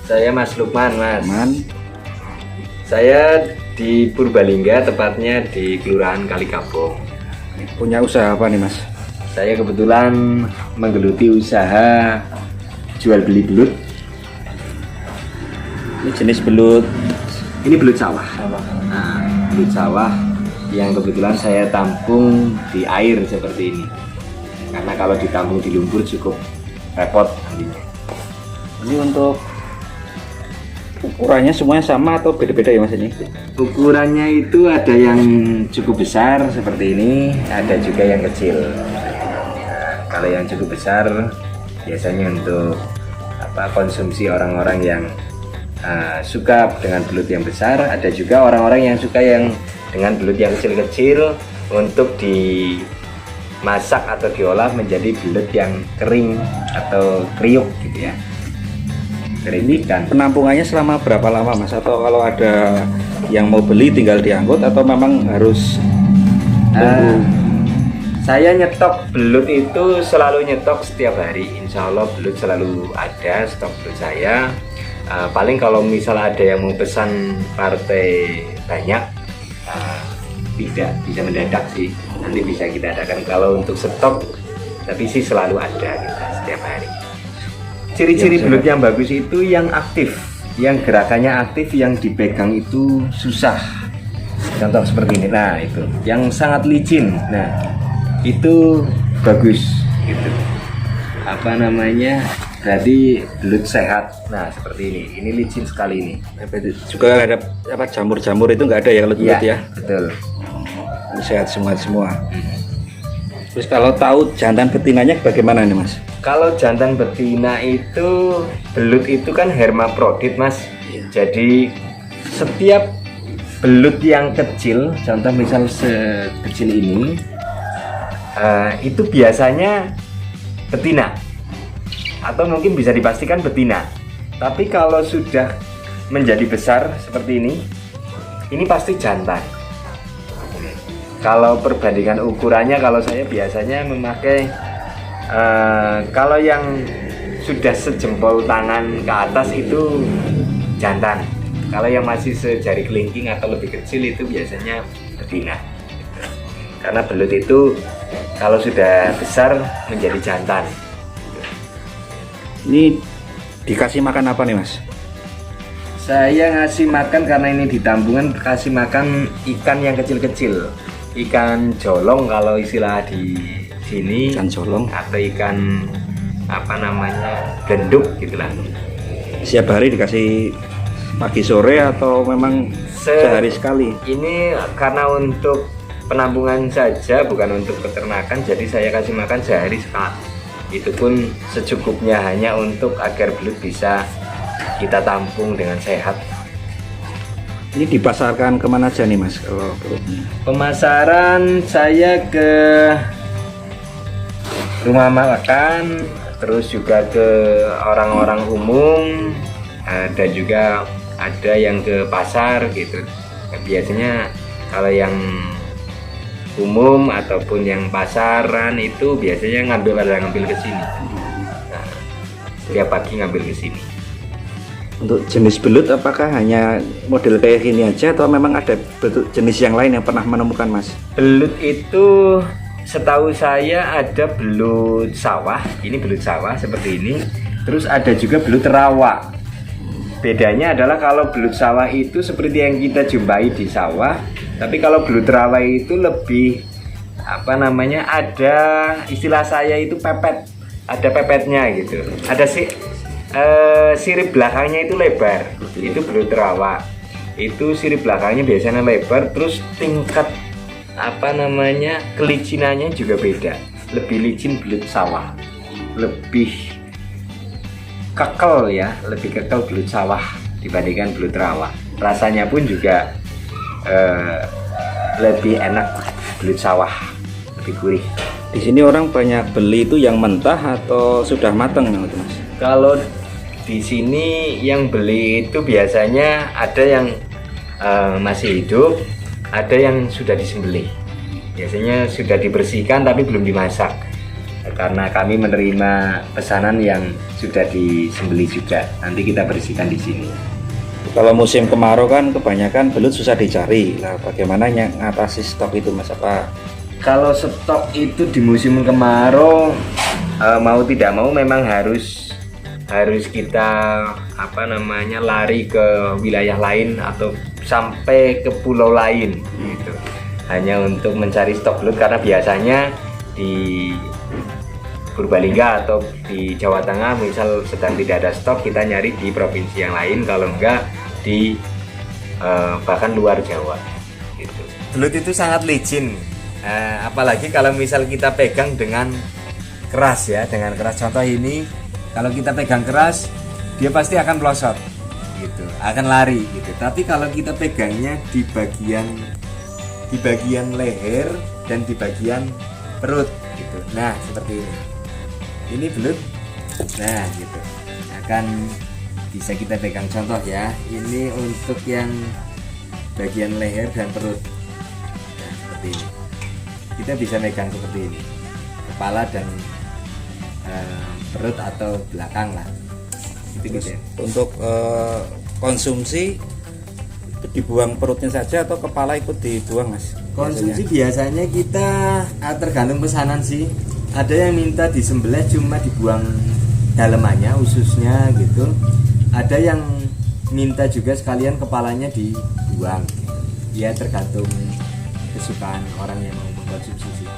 Saya Mas Lukman, Mas. Lukman. Saya di Purbalingga, tepatnya di Kelurahan Kalikabong. Punya usaha apa nih, Mas? Saya kebetulan menggeluti usaha jual beli belut. Ini jenis belut. Ini belut sawah. Nah, belut sawah yang kebetulan saya tampung di air seperti ini. Karena kalau ditampung di lumpur cukup repot nantinya. Ini untuk ukurannya semuanya sama atau beda-beda ya, Mas ini? Ukurannya itu ada yang cukup besar seperti ini, ada juga yang kecil. Nah, kalau yang cukup besar biasanya untuk konsumsi orang-orang yang suka dengan belut yang besar. Ada juga orang-orang yang suka yang dengan belut yang kecil-kecil untuk dimasak atau diolah menjadi belut yang kering atau kriuk gitu ya. Ini penampungannya selama berapa lama, Mas? Atau kalau ada yang mau beli tinggal diangkut atau memang harus tunggu? Saya nyetok belut itu selalu nyetok setiap hari. Insya Allah belut selalu ada stok belut saya. Paling kalau misal ada yang mau pesan partai banyak, tidak bisa mendadak sih. Nanti bisa kita adakan kalau untuk stok, tapi sih selalu ada kita setiap hari. Ciri-ciri belut yang bagus itu yang aktif, yang gerakannya aktif, yang dipegang itu susah. Contoh seperti ini, nah itu, yang sangat licin, nah itu bagus, gitu. Berarti belut sehat. Nah seperti ini licin sekali ini. Juga ada jamur-jamur itu nggak ada ya kalau belut ya? Betul. Ini sehat semua. Terus kalau tahu jantan betinanya bagaimana nih, Mas? Kalau jantan betina itu belut itu kan hermaprodit, Mas. Jadi setiap belut yang kecil, contoh misal sekecil ini, itu biasanya betina, atau mungkin bisa dipastikan betina. Tapi kalau sudah menjadi besar seperti ini pasti jantan. Kalau perbandingan ukurannya, kalau saya biasanya memakai kalau yang sudah sejempol tangan ke atas itu jantan. Kalau yang masih sejari kelingking atau lebih kecil itu biasanya betina. Karena belut itu kalau sudah besar menjadi jantan. Ini dikasih makan apa nih, Mas? Saya ngasih makan karena ini di tambungan, kasih makan ikan yang kecil-kecil. Ikan jolong kalau istilah di sini, ikan jolong atau ikan genduk gitulah. Setiap hari dikasih pagi sore atau memang sehari sekali? Ini karena untuk penampungan saja, bukan untuk peternakan, jadi saya kasih makan sehari sekali. Itu pun secukupnya, hanya untuk agar belut bisa kita tampung dengan sehat. Ini dipasarkan kemana aja nih, Mas, kalau belutnya? Pemasaran saya ke rumah makan, terus juga ke orang-orang umum, dan juga ada yang ke pasar gitu. Biasanya kalau yang umum ataupun yang pasaran itu biasanya ngambil ke sini. Nah, setiap pagi ngambil ke sini. Untuk jenis belut apakah hanya model kayak gini aja atau memang ada jenis yang lain yang pernah menemukan, Mas? Belut itu setahu saya ada belut sawah, ini belut sawah seperti ini. Terus ada juga belut rawa. Bedanya adalah kalau belut sawah itu seperti yang kita jumpai di sawah, tapi kalau belut rawa itu lebih ada istilah saya itu pepet, ada pepetnya gitu. Ada sirip belakangnya itu lebar, itu belut rawa. Itu sirip belakangnya biasanya lebar, terus tingkat kelicinannya juga beda. Lebih licin belut sawah, lebih kekel ya, lebih kekel belut sawah dibandingkan belut rawa. Rasanya pun juga lebih enak belut sawah, lebih gurih. Di sini orang banyak beli itu yang mentah atau sudah matang, Mas? Kalau di sini yang beli itu biasanya ada yang masih hidup, ada yang sudah disembelih. Biasanya sudah dibersihkan tapi belum dimasak. karena kami menerima pesanan yang sudah disembeli juga. Nanti kita bersihkan di sini. Kalau musim kemarau kan kebanyakan belut susah dicari. Lah bagaimana ngatasi stok itu Mas? Apa Kalau stok itu di musim kemarau mau tidak mau memang harus kita lari ke wilayah lain atau sampai ke pulau lain gitu. Hanya untuk mencari stok belut, karena biasanya di Purbalingga atau di Jawa Tengah misal sedang tidak ada stok, kita nyari di provinsi yang lain, kalau enggak di bahkan luar Jawa gitu. Belut itu sangat licin, apalagi kalau misal kita pegang dengan keras ya, dengan keras. Contoh ini, kalau kita pegang keras dia pasti akan melosot gitu, akan lari gitu. Tapi kalau kita pegangnya di bagian leher dan di bagian perut gitu. Nah, seperti ini. Ini belut. Nah, gitu. Akan bisa kita pegang, contoh ya. Ini untuk yang bagian leher dan perut. Nah, seperti ini. Kita bisa pegang seperti ini. Kepala dan perut atau belakang lah. Itu gitu ya. untuk konsumsi itu dibuang perutnya saja atau kepala ikut dibuang Mas? Konsumsi biasanya kita tergantung pesanan sih. Ada yang minta disembelih cuma dibuang dalemannya, ususnya gitu. Ada yang minta juga sekalian kepalanya dibuang. Ya tergantung kesukaan orang yang mau mengkonsumsi sih.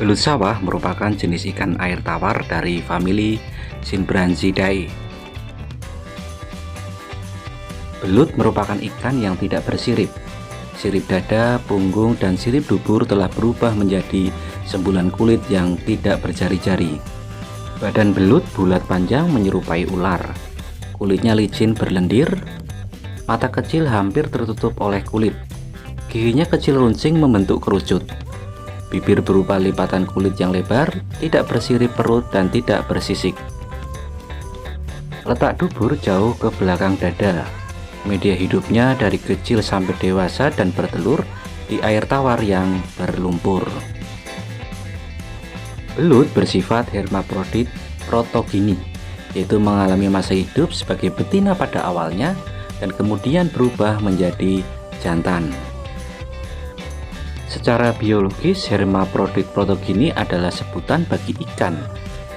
Belut sawah merupakan jenis ikan air tawar dari famili Synbranchidae. Belut merupakan ikan yang tidak bersirip. Sirip dada, punggung, dan sirip dubur telah berubah menjadi sembulan kulit yang tidak berjari-jari. Badan belut bulat panjang menyerupai ular. Kulitnya licin berlendir. Mata kecil hampir tertutup oleh kulit. Giginya kecil runcing membentuk kerucut. Bibir berupa lipatan kulit yang lebar, tidak bersirip perut dan tidak bersisik. Letak dubur jauh ke belakang dada. Media hidupnya dari kecil sampai dewasa dan bertelur di air tawar yang berlumpur. Belut bersifat hermaprodit protogini, yaitu mengalami masa hidup sebagai betina pada awalnya dan kemudian berubah menjadi jantan. Secara biologis, hermaprodit protogini adalah sebutan bagi ikan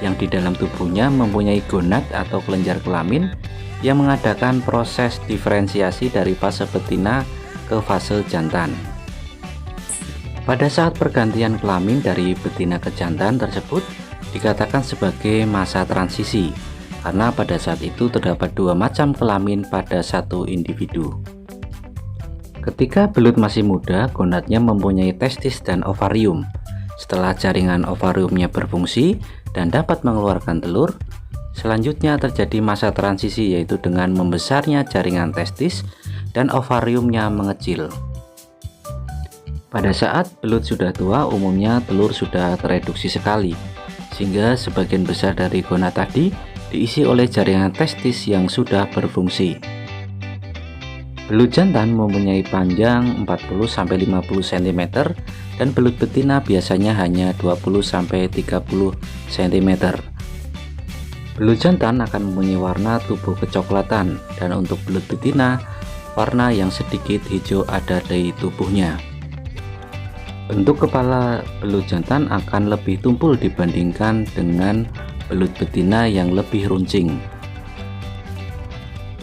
yang di dalam tubuhnya mempunyai gonad atau kelenjar kelamin yang mengadakan proses diferensiasi dari fase betina ke fase jantan. Pada saat pergantian kelamin dari betina ke jantan tersebut dikatakan sebagai masa transisi, karena pada saat itu terdapat dua macam kelamin pada satu individu. Ketika belut masih muda, gonadnya mempunyai testis dan ovarium. Setelah jaringan ovariumnya berfungsi dan dapat mengeluarkan telur, selanjutnya terjadi masa transisi, yaitu dengan membesarnya jaringan testis dan ovariumnya mengecil. Pada saat belut sudah tua, umumnya telur sudah tereduksi sekali, sehingga sebagian besar dari gonad tadi diisi oleh jaringan testis yang sudah berfungsi. Belut jantan mempunyai panjang 40-50 cm dan belut betina biasanya hanya 20-30 cm. Belut jantan akan mempunyai warna tubuh kecoklatan dan untuk belut betina warna yang sedikit hijau ada di tubuhnya. Bentuk kepala belut jantan akan lebih tumpul dibandingkan dengan belut betina yang lebih runcing.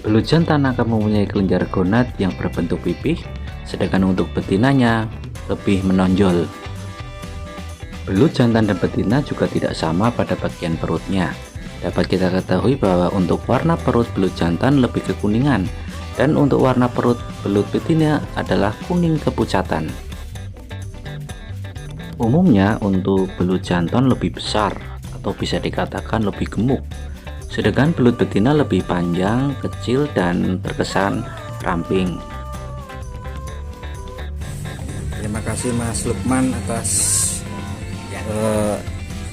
Belut jantan akan mempunyai kelenjar gonad yang berbentuk pipih, sedangkan untuk betinanya lebih menonjol. Belut jantan dan betina juga tidak sama pada bagian perutnya. Dapat kita ketahui bahwa untuk warna perut belut jantan lebih kekuningan, dan untuk warna perut belut betina adalah kuning kepucatan. Umumnya untuk belut jantan lebih besar atau bisa dikatakan lebih gemuk, sedangkan belut betina lebih panjang, kecil, dan terkesan ramping. Terima kasih Mas Lukman atas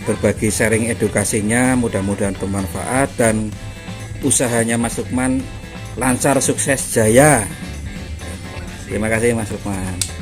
berbagi sharing edukasinya, mudah-mudahan bermanfaat dan usahanya Mas Lukman lancar, sukses, jaya. Terima kasih Mas Lukman.